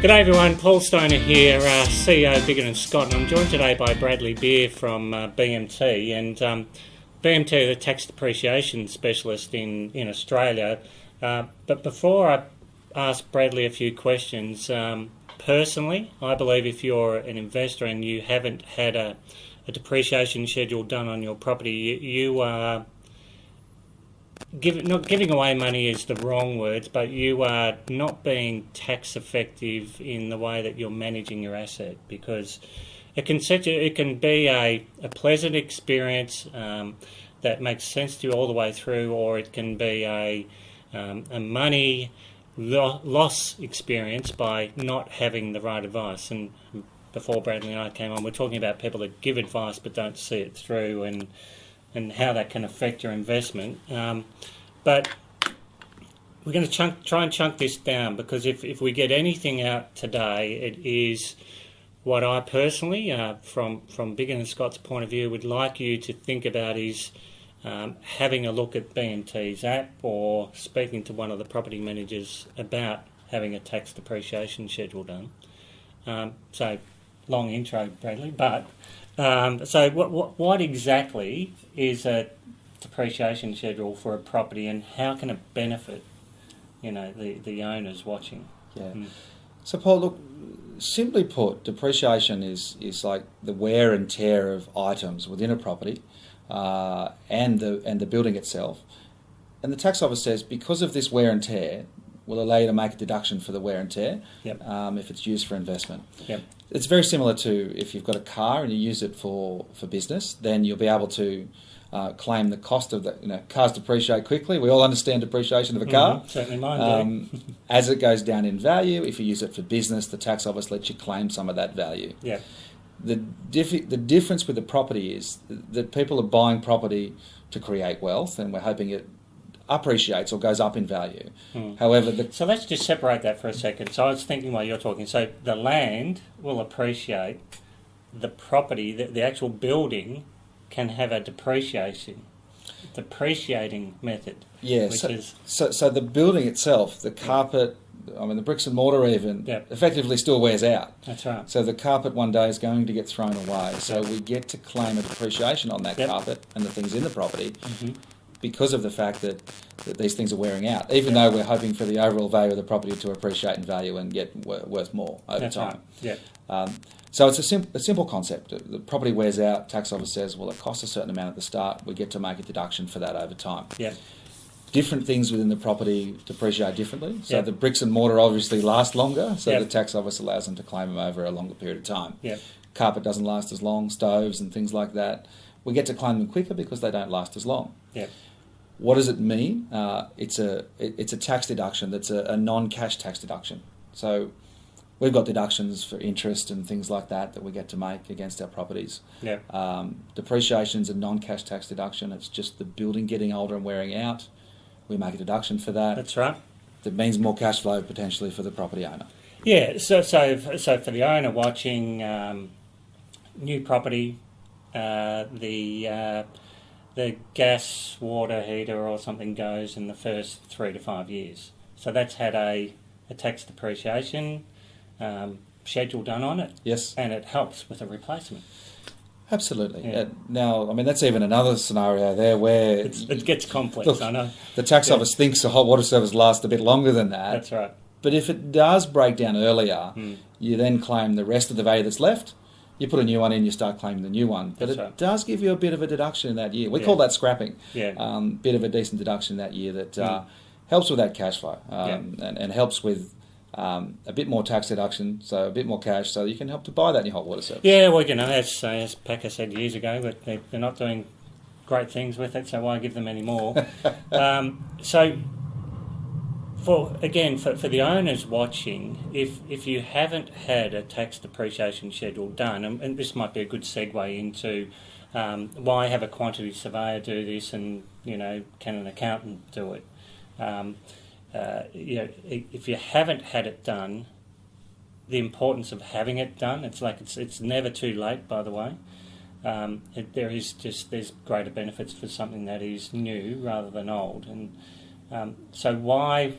G'day everyone, Paul Stoner here, CEO of Biggin and Scott, and I'm joined today by Bradley Beer from BMT, and BMT are the tax depreciation specialist in Australia. But before I ask Bradley a few questions, personally, I believe if you're an investor and you haven't had a depreciation schedule done on your property, you are not giving away money is the wrong words, but you are not being tax effective in the way that you're managing your asset, because it can be a pleasant experience that makes sense to you all the way through, or it can be a money loss experience by not having the right advice. And before Bradley and I came on, we're talking about people that give advice but don't see it through, and how that can affect your investment. But we're going to try and chunk this down, because if we get anything out today, it is what I personally, from Biggin and Scott's point of view, would like you to think about is having a look at BMT's app, or speaking to one of the property managers about having a tax depreciation schedule done. So, long intro, Bradley, but so what exactly is a depreciation schedule for a property, and how can it benefit, the owners watching? Yeah. So Paul, look, simply put, depreciation is like the wear and tear of items within a property, and the building itself. And the tax office says, because of this wear and tear, will allow you to make a deduction for the wear and tear. Yep. If it's used for investment. Yep. It's very similar to if you've got a car and you use it for business, then you'll be able to claim the cost of the, cars depreciate quickly. We all understand depreciation of a car. Certainly mine do. As it goes down in value, if you use it for business, the tax office lets you claim some of that value. Yeah. The difference with the property is that people are buying property to create wealth, and we're hoping it appreciates or goes up in value. However, so let's just separate that for a second. So I was thinking while you're talking, so the land will appreciate, the property, the actual building can have a depreciating method. Yeah, so the building itself, the carpet, the bricks and mortar even, effectively still wears out. That's right. So the carpet one day is going to get thrown away. So we get to claim a depreciation on that carpet and the things in the property, because of the fact that these things are wearing out, even though we're hoping for the overall value of the property to appreciate in value and get worth more over time. Right. Yeah. So it's a simple concept. The property wears out, tax office says, well, it costs a certain amount at the start, we get to make a deduction for that over time. Yeah. Different things within the property depreciate differently. So the bricks and mortar obviously last longer, so the tax office allows them to claim them over a longer period of time. Yeah. Carpet doesn't last as long, stoves and things like that. We get to claim them quicker because they don't last as long. Yeah. What does it mean? It's a tax deduction that's a non-cash tax deduction. So we've got deductions for interest and things like that we get to make against our properties. Yeah. Depreciation's a non-cash tax deduction. It's just the building getting older and wearing out. We make a deduction for that. That's right. That means more cash flow potentially for the property owner. Yeah. So for the owner watching, new property, the gas, water heater or something goes in the first 3 to 5 years. So that's had a tax depreciation schedule done on it. Yes. And it helps with a replacement. Absolutely. Yeah. Now, that's even another scenario there where... It gets complex, look, I know. The tax office thinks the hot water service lasts a bit longer than that. That's right. But if it does break down earlier, you then claim the rest of the value that's left. You put a new one in, you start claiming the new one. But it does give you a bit of a deduction in that year. We call that scrapping. Yeah. Bit of a decent deduction that year that helps with that cash flow and helps with a bit more tax deduction, so a bit more cash, so you can help to buy that new hot water service. Yeah, well, as Packer said years ago, but they're not doing great things with it, so why give them any more? So, for the owners watching, if you haven't had a tax depreciation schedule done, and this might be a good segue into why have a quantity surveyor do this, and can an accountant do it? If you haven't had it done, the importance of having it done, it's never too late, by the way. There's greater benefits for something that is new rather than old, and so why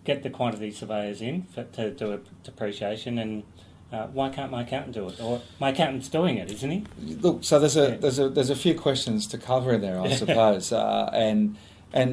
get the quantity surveyors in to do a depreciation, and why can't my accountant do it? Or my accountant's doing it, isn't he? Look, so there's a few questions to cover in there, I suppose, and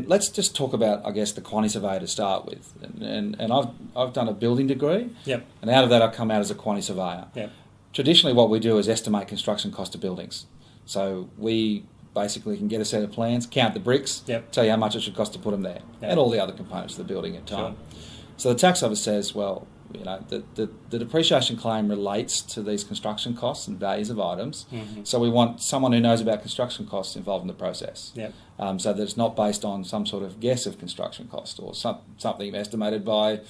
let's just talk about, I guess, the quantity surveyor to start with. And I've done a building degree, Yep. and out of that I come out as a quantity surveyor. Yep. Traditionally, what we do is estimate construction cost of buildings. So we basically can get a set of plans, count the bricks, Yep. tell you how much it should cost to put them there, Yep. and all the other components of the building at time. Sure. So the tax office says, well, the depreciation claim relates to these construction costs and values of items. Mm-hmm. So we want someone who knows about construction costs involved in the process. Yep. So that it's not based on some sort of guess of construction cost or something estimated by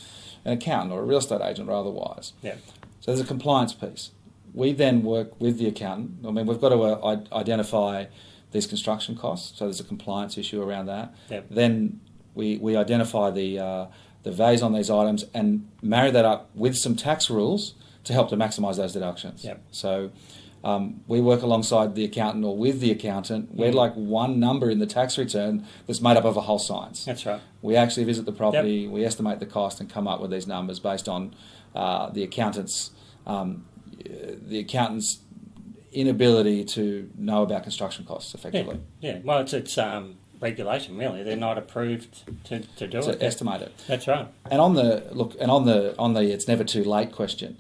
an accountant or a real estate agent or otherwise. Yep. So there's a compliance piece. We then work with the accountant. I mean, we've got to identify these construction costs, so there's a compliance issue around that. Yep. Then we identify the values on these items and marry that up with some tax rules to help to maximise those deductions. Yep. So we work alongside the accountant or with the accountant. We're like one number in the tax return that's made up of a whole science. That's right. We actually visit the property, Yep. we estimate the cost and come up with these numbers based on the accountant's inability to know about construction costs effectively. Yeah. Well, it's regulation really. They're not approved to do it. To estimate it. That's right. And on the it's never too late question,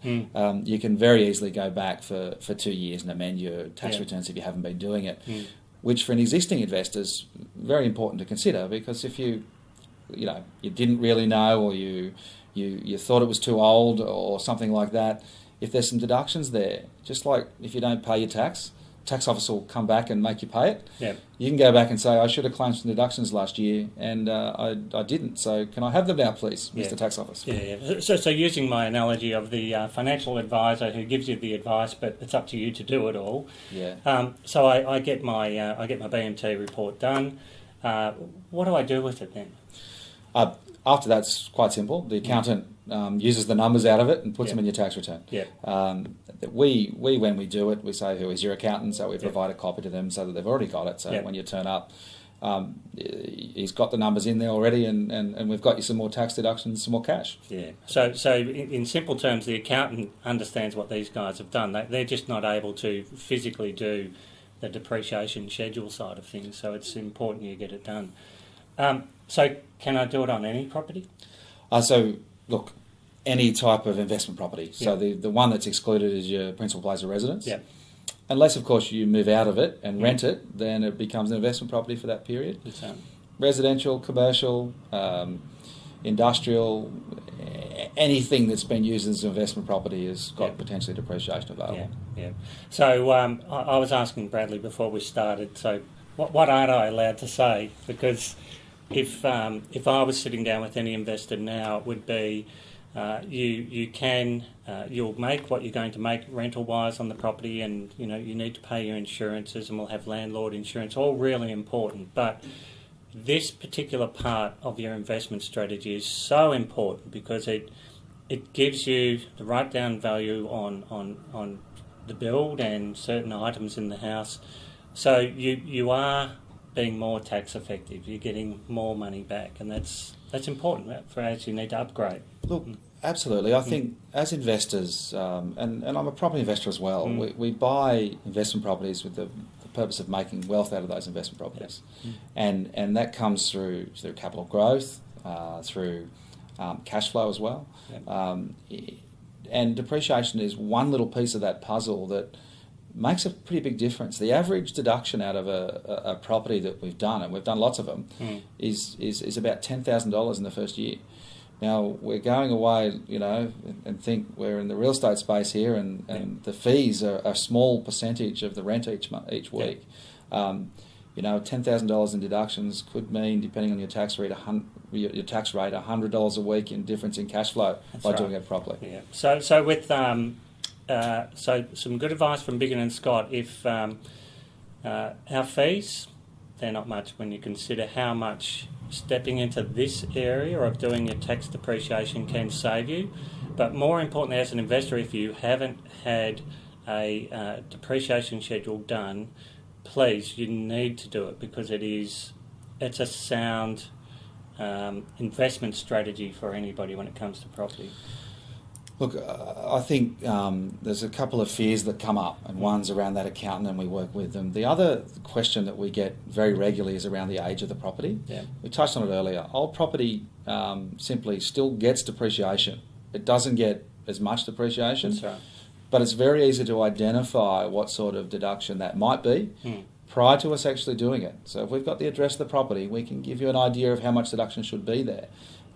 you can very easily go back for 2 years and amend your tax returns if you haven't been doing it, which for an existing investor is very important to consider, because if you didn't really know, or you thought it was too old or something like that, if there's some deductions there, just like if you don't pay your tax office will come back and make you pay it. Yep. You can go back and say, I should have claimed some deductions last year and I didn't, so can I have them now, please, Mr. Tax Office? Yeah. So using my analogy of the financial advisor who gives you the advice, but it's up to you to do it all. Yeah. So I get my BMT report done. What do I do with it then? After that's quite simple. The accountant uses the numbers out of it and puts them in your tax return. Yeah. We when we do it, we say, who is your accountant? So we provide a copy to them so that they've already got it. So when you turn up, he's got the numbers in there already, and we've got you some more tax deductions, some more cash. Yeah. So in simple terms, the accountant understands what these guys have done. They're just not able to physically do the depreciation schedule side of things. So it's important you get it done. So can I do it on any property? So look, any type of investment property. So the one that's excluded is your principal place of residence. Yeah. Unless, of course, you move out of it and rent it, then it becomes an investment property for that period. Residential, commercial, industrial, anything that's been used as an investment property has got potentially depreciation available. Yeah. So I was asking Bradley before we started, so what aren't I allowed to say? Because if I was sitting down with any investor now, it would be you'll make what you're going to make rental wise on the property, and you need to pay your insurances, and we'll have landlord insurance, all really important. But this particular part of your investment strategy is so important because it gives you the write down value on the build and certain items in the house. So you are being more tax effective. You're getting more money back, and that's important for as you need to upgrade. Look, absolutely. I think as investors, and I'm a property investor as well, we buy investment properties with the purpose of making wealth out of those investment properties, and that comes through capital growth, through cash flow as well, and depreciation is one little piece of that puzzle that makes a pretty big difference. The average deduction out of a property that we've done, and we've done lots of them, is about $10,000 in the first year. Now, we're going away, and think we're in the real estate space here, and the fees are a small percentage of the rent each week. $10,000 in deductions could mean, depending on your tax rate, $100 a week in difference in cash flow doing it properly. Yeah. So with so some good advice from Biggin and Scott. If our fees, they're not much when you consider how much stepping into this area of doing your tax depreciation can save you. But more importantly, as an investor, if you haven't had a depreciation schedule done, please, you need to do it, because it's a sound investment strategy for anybody when it comes to property? Look, I think there's a couple of fears that come up, and one's around that accountant, and we work with them. The other question that we get very regularly is around the age of the property. Yeah. We touched on it earlier. Old property simply still gets depreciation. It doesn't get as much depreciation, That's right. but it's very easy to identify what sort of deduction that might be prior to us actually doing it. So if we've got the address of the property, we can give you an idea of how much deduction should be there.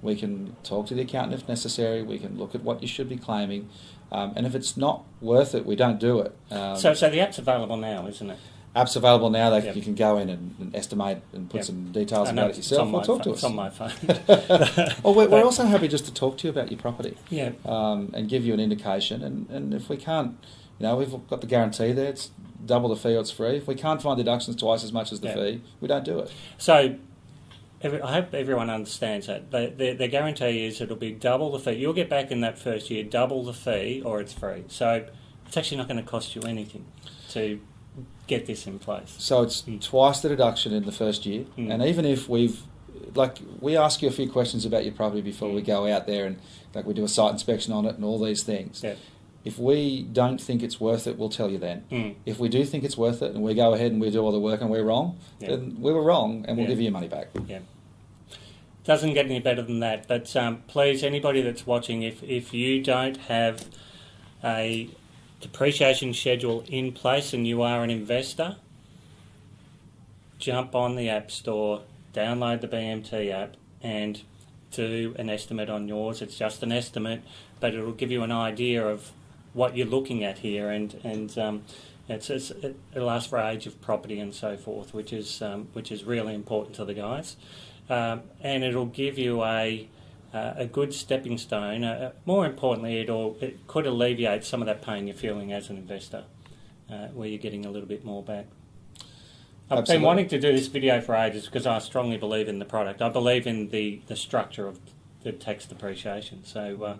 We can talk to the accountant if necessary. We can look at what you should be claiming. And if it's not worth it, we don't do it. So the app's available now, isn't it? App's available now. Yep. You can go in and estimate and put some details about it It's yourself on or my talk to It's us. on my phone. Well, we're also happy just to talk to you about your property Yeah. and give you an indication. And if we can't, we've got the guarantee there. It's double the fee or it's free. If we can't find deductions twice as much as the fee, we don't do it. So I hope everyone understands that. The guarantee is it'll be double the fee. You'll get back in that first year double the fee or it's free. So it's actually not going to cost you anything to get this in place. So it's twice the deduction in the first year. And even if we ask you a few questions about your property before we go out there and we do a site inspection on it and all these things. Yeah. If we don't think it's worth it, we'll tell you then. If we do think it's worth it and we go ahead and we do all the work and we're wrong, then we were wrong and we'll give you your money back. Yeah. Doesn't get any better than that. But please, anybody that's watching, if you don't have a depreciation schedule in place and you are an investor, jump on the App Store, download the BMT app and do an estimate on yours. It's just an estimate, but it'll give you an idea of what you're looking at here, and it'll ask for age of property and so forth, which is really important to the guys, and it'll give you a good stepping stone. More importantly, it could alleviate some of that pain you're feeling as an investor, where you're getting a little bit more back. I've been wanting to do this video for ages because I strongly believe in the product. I believe in the structure of the tax depreciation. So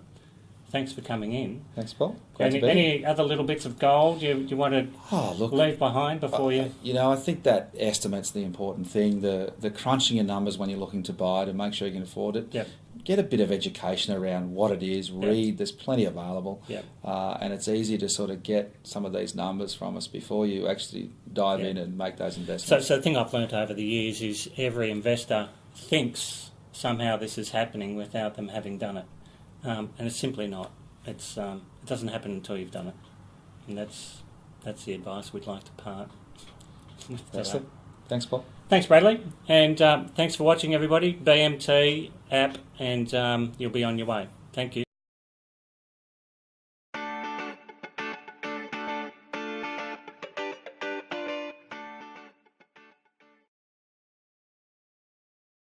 thanks for coming in. Thanks, Paul. Any other little bits of gold you want to leave behind before you? I think that estimate's the important thing. The crunching your numbers when you're looking to buy to make sure you can afford it. Yep. Get a bit of education around what it is. Read. Yep. There's plenty available. Yep. And it's easy to sort of get some of these numbers from us before you actually dive in and make those investments. So the thing I've learnt over the years is every investor thinks somehow this is happening without them having done it. And it's simply not. It doesn't happen until you've done it. And that's the advice we'd like to part with today. Excellent. Thanks, Paul. Thanks, Bradley. And thanks for watching, everybody. BMT app, and you'll be on your way. Thank you.